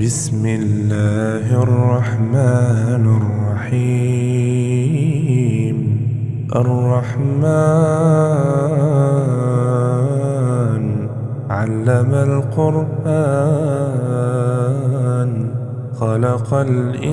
بسم الله الرحمن الرحيم. الرحمن علم القرآن، خلق الإنسان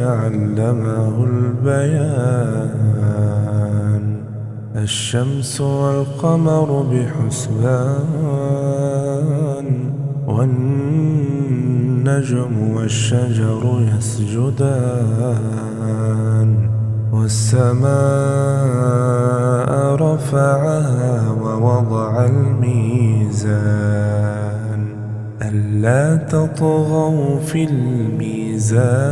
علمه البيان. الشمس والقمر بحسبان، والنجم والشجر يسجدان. والسماء رفعها ووضع الميزان، ألا تطغوا في الميزان.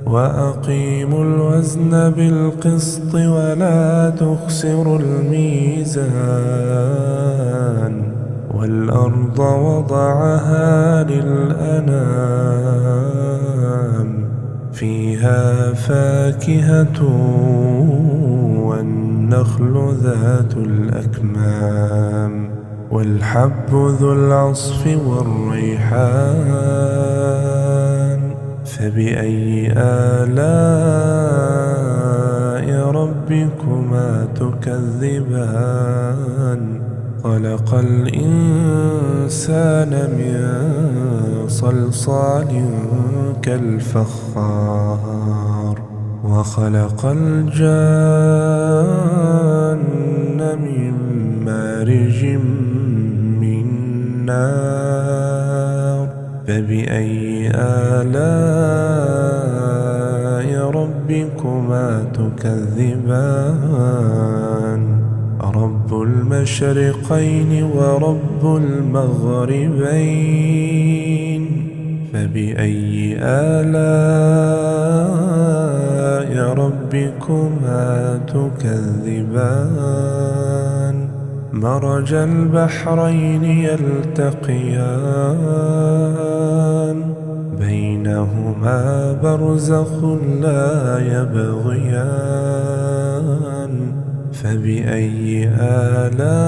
وأقيموا الوزن بالقسط ولا تخسروا الميزان. والأرض وضعها للأنام، فيها فاكهة والنخل ذات الأكمام، والحب ذو العصف والريحان. فبأي آلاء ربكما تكذبان؟ خلق الإنسان من صلصال كالفخار، وخلق الجان من مارج من نار. فبأي آلاء ربكما تكذبان؟ رب المشرقين ورب المغربين. فبأي آلاء ربكما تكذبان؟ مرج البحرين يلتقيان، بينهما برزخ لا يبغيان. فبأي آلاء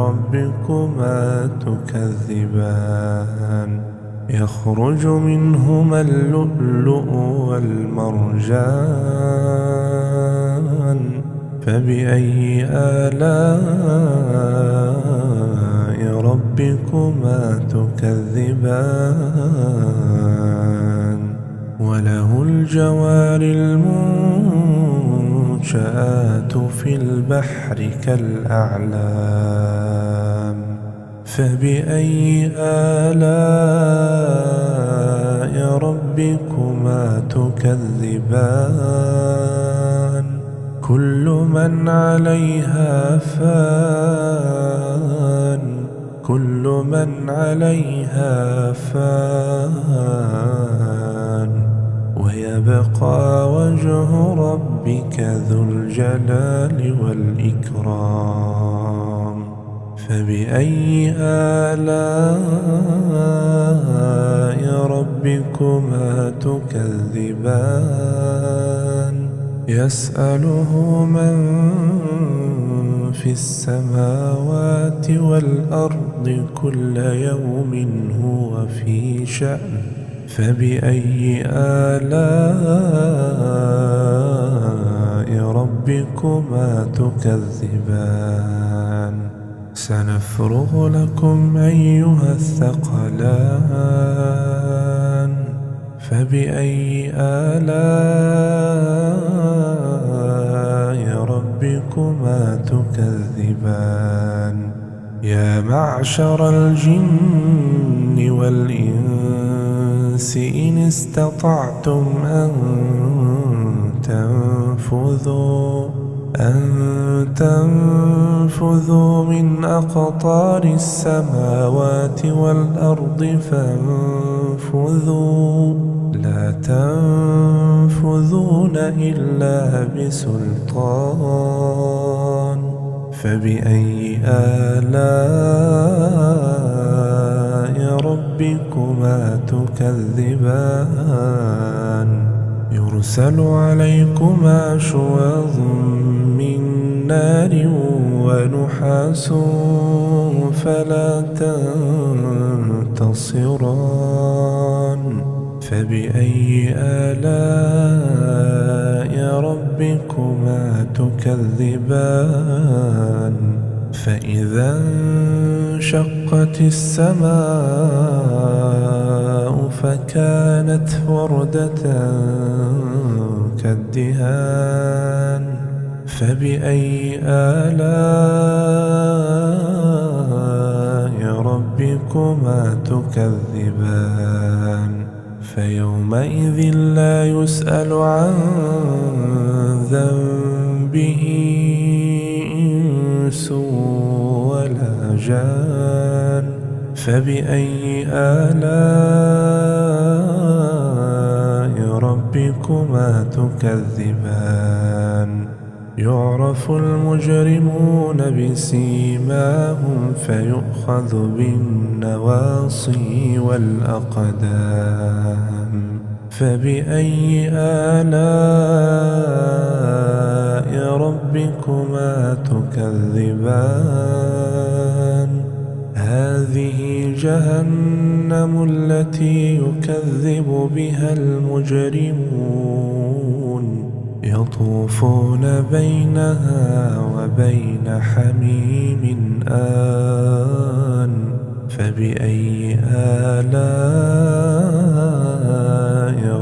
ربكما تكذبان؟ يخرج منهما اللؤلؤ والمرجان. فبأي آلاء ربكما تكذبان؟ وله الجوار المنشآت في البحر كالأعلام. فبأي آلاء ربكما تكذبان؟ كل من عليها فان، كل من عليها فان. ويبقى وجه ربك ذو الجلال والإكرام. فبأي آلاء ربكما تكذبان؟ يسأله من في السماوات والأرض كل يوم هو في شأن. فبأي آلاء ربكما تكذبان؟ سنفرغ لكم أيها الثقلان. فبأي آلاء ربكما تكذبان؟ يا معشر الجن والإنس إن استطعتم أن تنفذوا من أقطار السماوات والأرض فانفذوا، لا تنفذون إلا بسلطان. فبأي آلاء ربكما تكذبان؟ يرسل عليكما شواظ من نار ونحاس فلا تنتصران فبأي آلاء ربكما تكذبان فإذا انشقت السماء فكانت وردة كالدهان فبأي آلاء ربكما تكذبان فيومئذ لا يسأل عن ذنبه إنس ولا جان فبأي آلاء ربكما تكذبان يعرف المجرمون بسيماهم فيؤخذ بالنواصي والأقدام فبأي آلاء ربكما تكذبان هذه جهنم التي يكذب بها المجرمون يطوفون بينها وبين حميم آن فبأي آلاء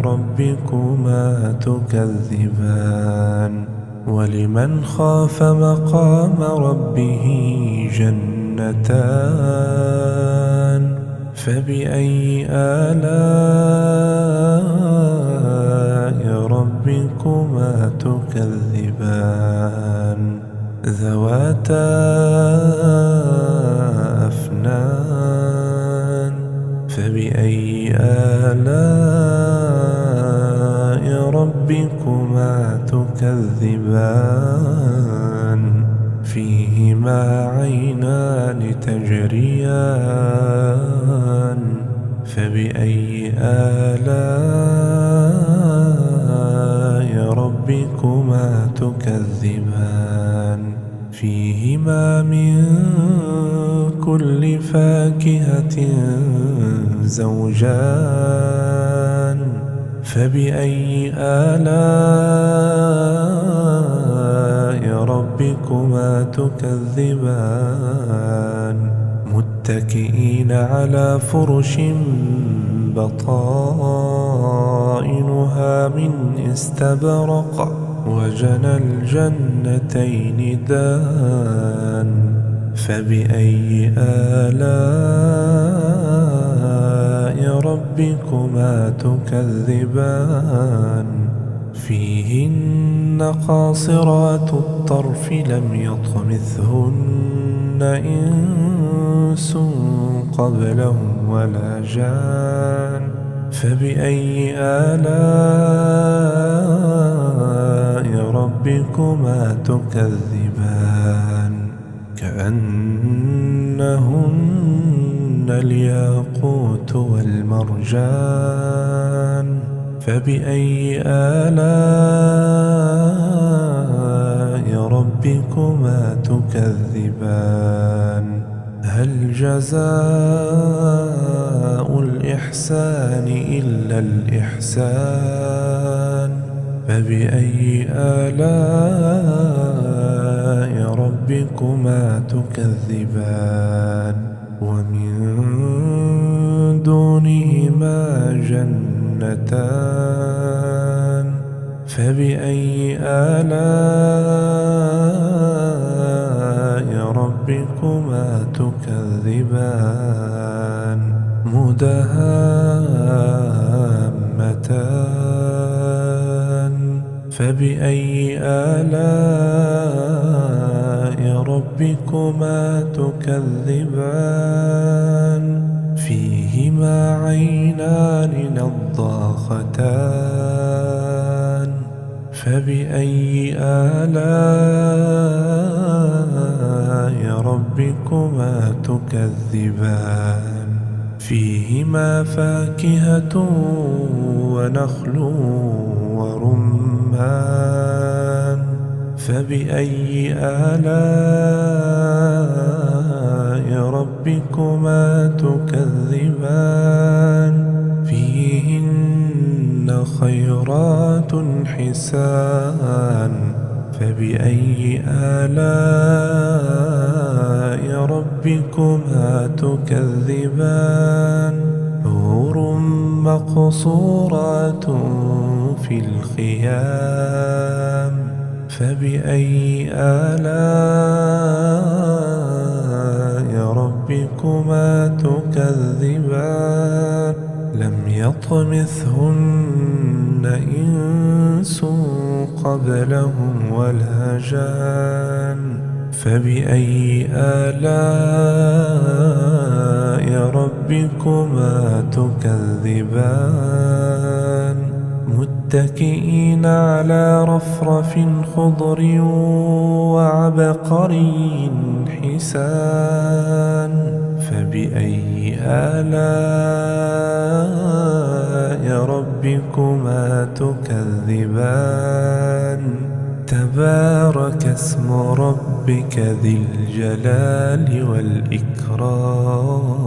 ربكما تكذبان ولمن خاف مقام ربه جنتان فبأي آلاء ربكما تكذبان ذواتا أفنان فبأي آلاء ربكما تكذبان فيهما عينان تجريان فبأي آلاء ربكما تكذبان فيهما من كل فاكهة زوجان فبأي آلاء ربكما تكذبان متكئين على فرش بطائنها من استبرق وجنى الجنتين دان فبأي آلاء ربكما تكذبان فيهن قاصرات الطرف لم يطمثهن إنس قبلهم ولا جان فبأي آلاء ربكما تكذبان كأنهن الياقوت والمرجان فبأي آلاء ربكما تكذبان هل جزاء الإحسان إلا الإحسان فبأي آلاء ربكما تكذبان ومن دونهما جنتان فبأي آلاء ربكما تكذبان مدهامتان فبأي آلاء ربكما تكذبان فيهما عينان نضاختان فبأي آلاء ربكما تكذبان فيهما فاكهة ونخل ورمان فبأي آلاء ربكما تكذبان فيهن خيرات حسان فبأي آلاء ربكما تكذبان حور مقصورات في الخيام فبأي آلاء ربكما تكذبان لم يطمثهن إنس قبلهم ولا جان فبأي آلاء ربكما تكذبان متكئين على رفرف خضر وعبقري حسان فبأي آلاء ربكما تكذبان تبارك اسم ربك ذي الجلال والإكرام